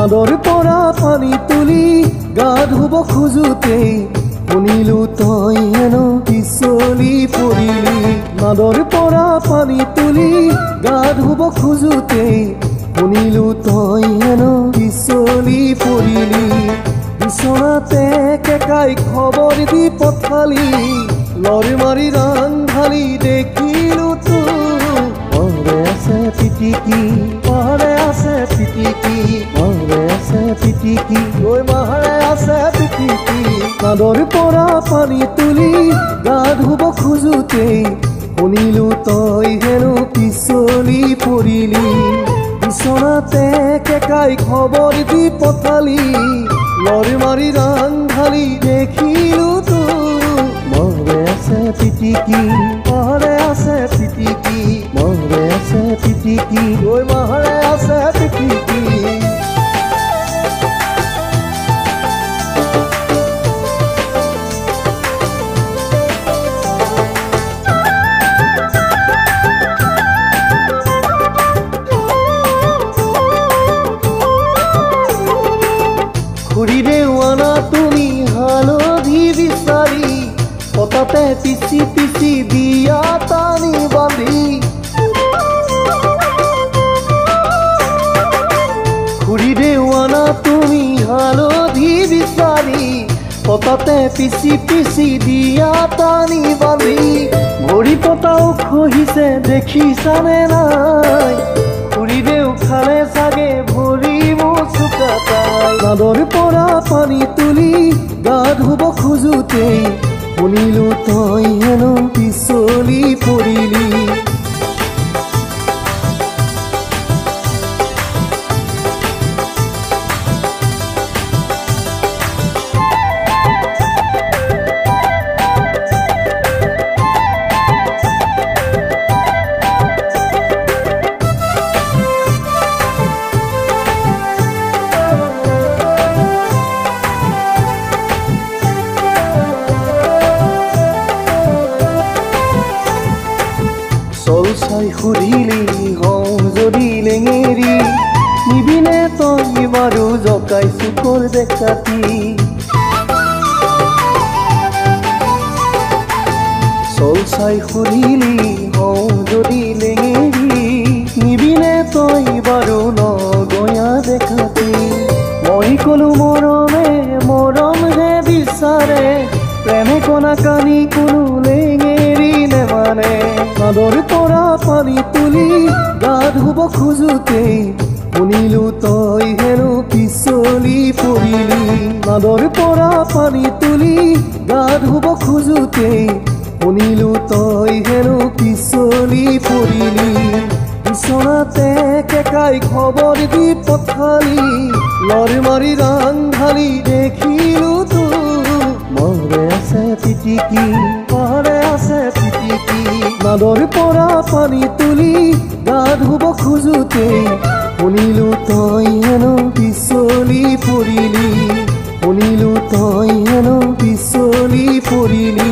নাদৰ পৰা পানী তুলি গা ধুব খোজোতে শুনিলো তই হেনো পিছলি পৰিলি। নাদৰ পৰা পানী তুলি গা ধুব খোজোতে শুনিলো তই হেনো পিছলি পৰিলি। বিচনাতে কেকাই খবৰ দি পঠালি, লৰ মাৰি ৰান্ধালি দেখিলো তোৰ পাহৰে আছে পিটিকি, পাহৰে আছে পিটিকি, পাহৰে আছে পিটিকি, ঐ পাহৰে আছে পিটিকি। নাদৰ পৰা পানী তুলি গা ধুব খোজোতে শুনিলো তই হেনো পিছলি পৰিলি। বিচনাতে কেকাই খবৰ দি পঠালি, লৰ মাৰি ৰান্ধালি দেখিলো তোৰ পাহৰে আছে পিটিকি, পাহৰে আছে পিটিকি, পাহৰে আছে পিটিকি, ঐ পাহৰে আছে পিটিকি। খুৰীৰে আনা তুমি হালধি বিচাৰি, পতাতে পিচি পিচি দিয়া টানি বান্ধি। খুৰীৰে আনা তুমি হালধি বিচাৰি, পতাতে পিচি পিচি দিয়া টানি বান্ধি। ভৰি পতাও খহিছে দেখিছানে নাই, খুৰীদেউ খালে চাগে ভৰি মোচুকাটাই। নাদৰ পৰা পানী তুলি গা ধুব খোজোতে শুনিলো তই হেনো পিছলি পৰিলি। চল চাই সুধিলি হওঁ যদি লেঙেৰি, নিবিনে তই বাৰু জকাই চুকৰ দেখাতি। চল চাই সুধিলি হওঁ যদি লেঙেৰি, নিবিনে তই বাৰু নগঞা দেখাতি। মই কলো মৰমে মৰমহে বিচাৰে, প্ৰেমে কণা কানি কোনো লেঙেৰি নেমানে। নাদৰ পৰা পানী তুলি গা ধুব খোজোতে শুনিলো তই হেনো পিছলি পৰিলি। নাদৰ পৰা পানী তুলি গা ধুব খোজোতে শুনিলো তই হেনো পিছলি পৰিলি। বিচনাতে কেকাই খবৰ দি পঠালি, লৰ মাৰি ৰান্ধালি দেখিলো তোৰ পাহৰে আছে পিটিকি, পাহৰে আছে পিটিকি। নাদৰ পৰা পানী তুলি গা ধুব খোজোতে শুনিলো তই হেনো পিছলি পৰিলি, শুনিলো তই হেনো পিছলি পৰিলি।